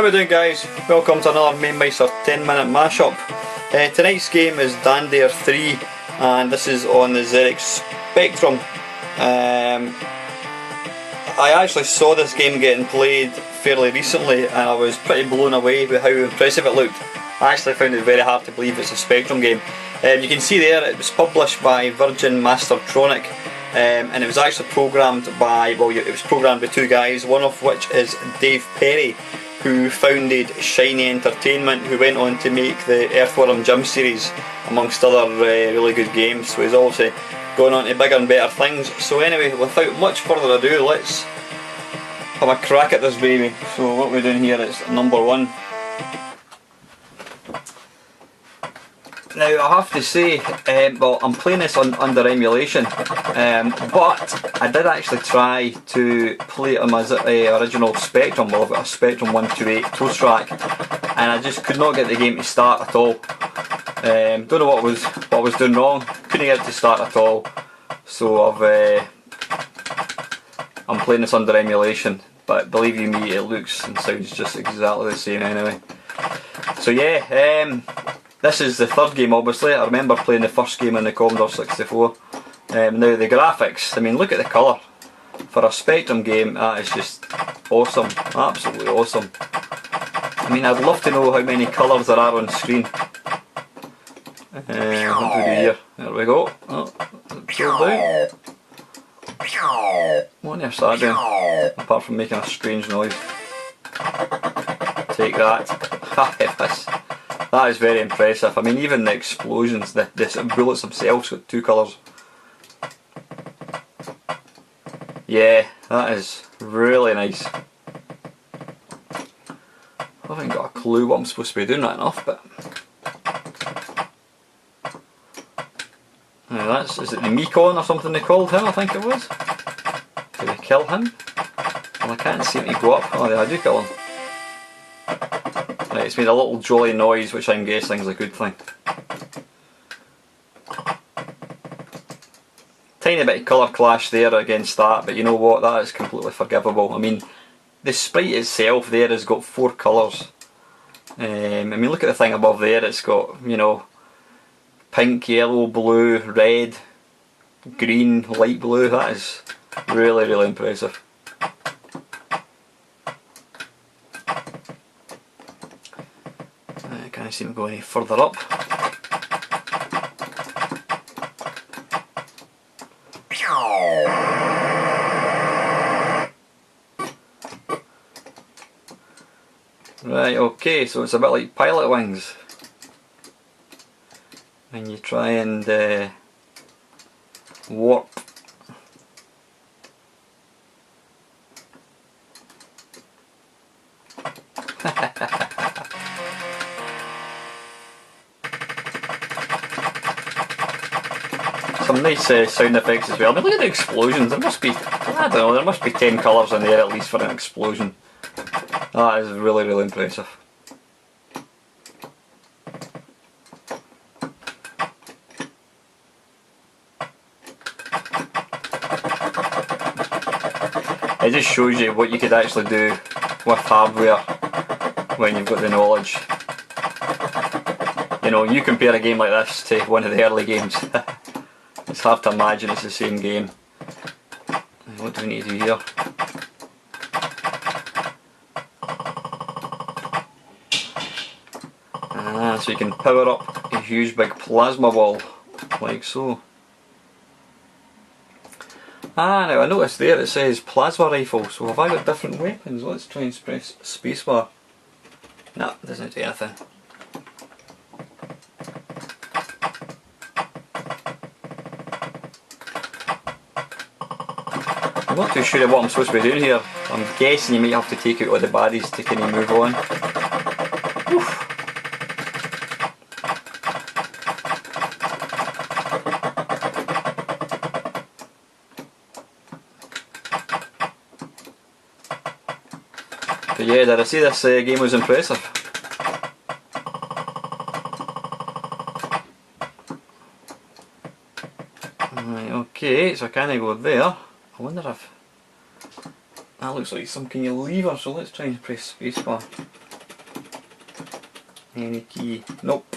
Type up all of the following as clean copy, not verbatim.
we doing, guys? Welcome to another Mamemeister 10-minute mashup. Tonight's game is Dare 3 and this is on the ZX Spectrum. I actually saw this game getting played fairly recently and I was pretty blown away with how impressive it looked. I actually found it very hard to believe it's a Spectrum game. You can see there it was published by Virgin Mastertronic. And it was actually programmed by, it was programmed by two guys, one of which is Dave Perry, who founded Shiny Entertainment, who went on to make the Earthworm Jim series, amongst other really good games. So he's obviously going on to bigger and better things. So anyway, without much further ado, let's have a crack at this baby. So what we're doing here is number 1. Now I have to say, I'm playing this under emulation, but I did actually try to play it on my original Spectrum. Well, I've got a Spectrum 128 toast rack, and I just could not get the game to start at all. Don't know what I was doing wrong. Couldn't get it to start at all. So I'm playing this under emulation, but believe you me, it looks and sounds just exactly the same anyway. So yeah. This is the third game, obviously. I remember playing the first game on the Commodore 64. Now the graphics, I mean, look at the colour. For a Spectrum game, that is just awesome, absolutely awesome. I mean, I'd love to know how many colours there are on screen. What do we do here? There we go. Oh, pulled down. What on earth's that doing? Apart from making a strange noise. Take that. That is very impressive. I mean, even the explosions, the bullets themselves got 2 colours. Yeah, that is really nice. I haven't got a clue what I'm supposed to be doing right enough, but... Now is it the Mekon or something they called him, I think it was? Did they kill him? Well, I can't seem to go up. Oh, yeah, I do kill him. Right, it's made a little jolly noise, which I'm guessing is a good thing. Tiny bit of colour clash there against that, but you know what, that is completely forgivable. I mean, the sprite itself there has got 4 colours. I mean, look at the thing above there, it's got, you know, pink, yellow, blue, red, green, light blue. That is really, really impressive. I can't seem to go any further up. Right, okay, so it's a bit like Pilot Wings. And you try and warp. Some nice sound effects as well. I mean, look at the explosions. There must be, I don't know, there must be 10 colours in there at least for an explosion. That is really, really impressive. It just shows you what you could actually do with hardware when you've got the knowledge. You know, you compare a game like this to one of the early games. It's hard to imagine it's the same game. What do we need to do here? So you can power up a huge big plasma ball, like so. Now I noticed there it says plasma rifle, so have I got different weapons? Let's try and press spacebar. No, it doesn't do anything. I'm not too sure of what I'm supposed to be doing here. I'm guessing you might have to take out all the baddies to kind of move on. Oof. But yeah, did I say this game was impressive? Right, okay, so I can't go there. I wonder if... That looks like some kind of lever, so let's try and press spacebar. Any key? Nope.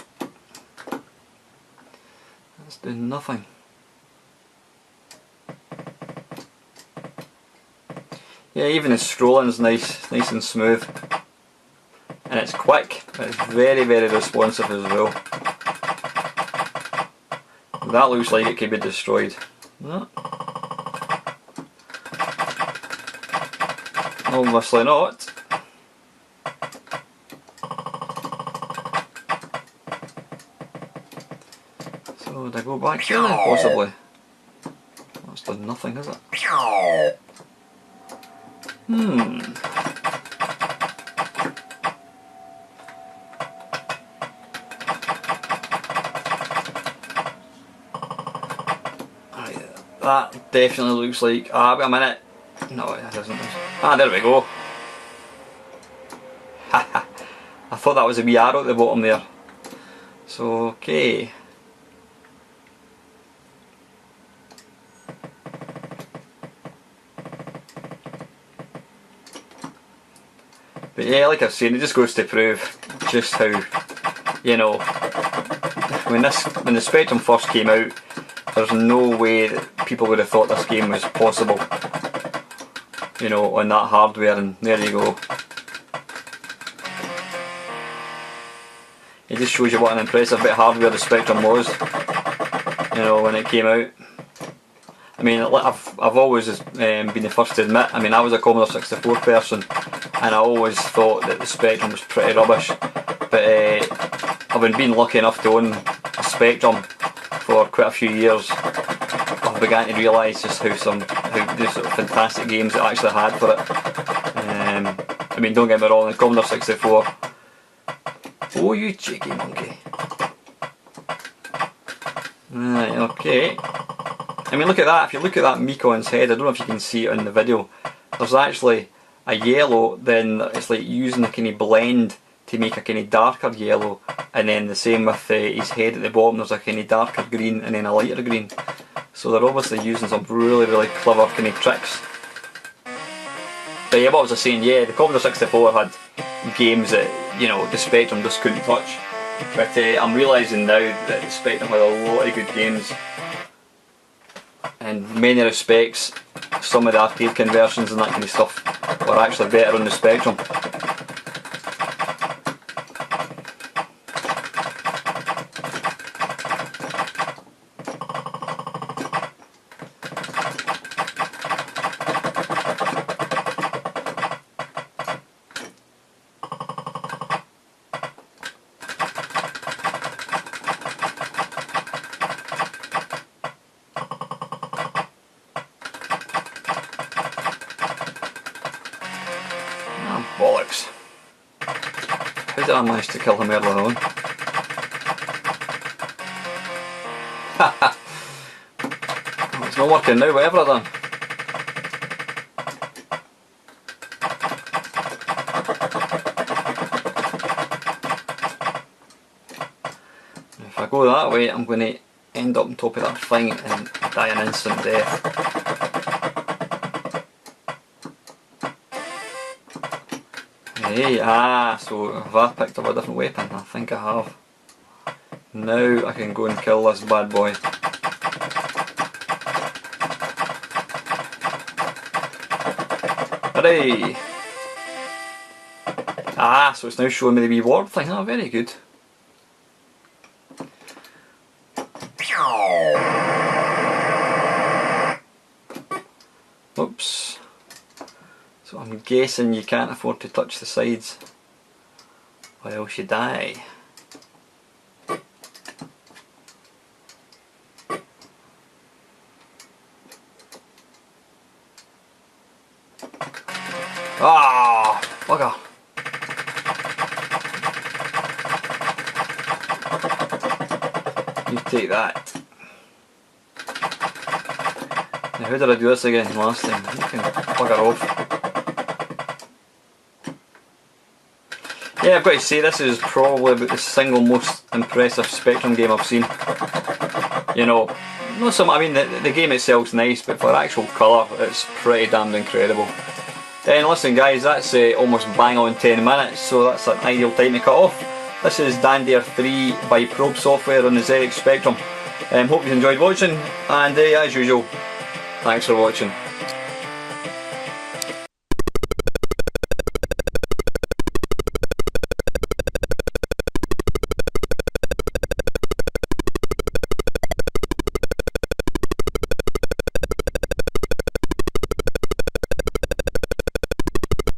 That's doing nothing. Yeah, even the scrolling's nice and smooth. And it's quick, it's very responsive as well. That looks like it could be destroyed. No. Obviously not. So would I go back here then, possibly? That's done nothing, has it? That definitely looks like... wait a minute. No, it doesn't. There we go. I thought that was a wee arrow at the bottom there. So, okay. But yeah, like I've said, it just goes to prove just how, you know, when the Spectrum first came out, there's no way that people would have thought this game was possible, you know, on that hardware, and there you go. It just shows you what an impressive bit of hardware the Spectrum was, you know, when it came out. I mean, I've always been the first to admit, I mean, I was a Commodore 64 person, and I always thought that the Spectrum was pretty rubbish, but I've been being lucky enough to own a Spectrum for quite a few years. I began to realise just how sort of fantastic games it actually had for it. I mean, don't get me wrong, the Commodore 64. Oh, you cheeky monkey. Right, okay. I mean, look at that. If you look at that Mekon's head, I don't know if you can see it in the video. There's actually a yellow, then it's like using a kind of blend to make a kind of darker yellow, and then the same with his head at the bottom. There's a kind of darker green and then a lighter green. So they're obviously using some really clever kind of tricks. But yeah, what was I saying? Yeah, the Commodore 64 had games that, you know, the Spectrum just couldn't touch. But I'm realising now that the Spectrum had a lot of good games. In many respects, some of the arcade conversions and that kind of stuff were actually better on the Spectrum. Bollocks. How did I manage to kill him earlier on? Well, it's not working now, whatever I've done. If I go that way, I'm going to end up on top of that thing and die an instant death. Hey, so have I picked up a different weapon? I think I have. Now I can go and kill this bad boy. Hooray! So it's now showing me the wee ward thing. Oh, very good. Oops. So I'm guessing you can't afford to touch the sides, or else you die. Ah, bugger. You take that. Now how did I do this again last time? You can bugger off. Yeah, I've got to say, this is probably about the single most impressive Spectrum game I've seen. You know, not so much, I mean the game itself's nice, but for actual colour it's pretty damned incredible. And listen guys, that's almost bang on 10 minutes, so that's an ideal time to cut off. This is Dandier 3 by Probe Software on the ZX Spectrum. Hope you enjoyed watching, and as usual, thanks for watching.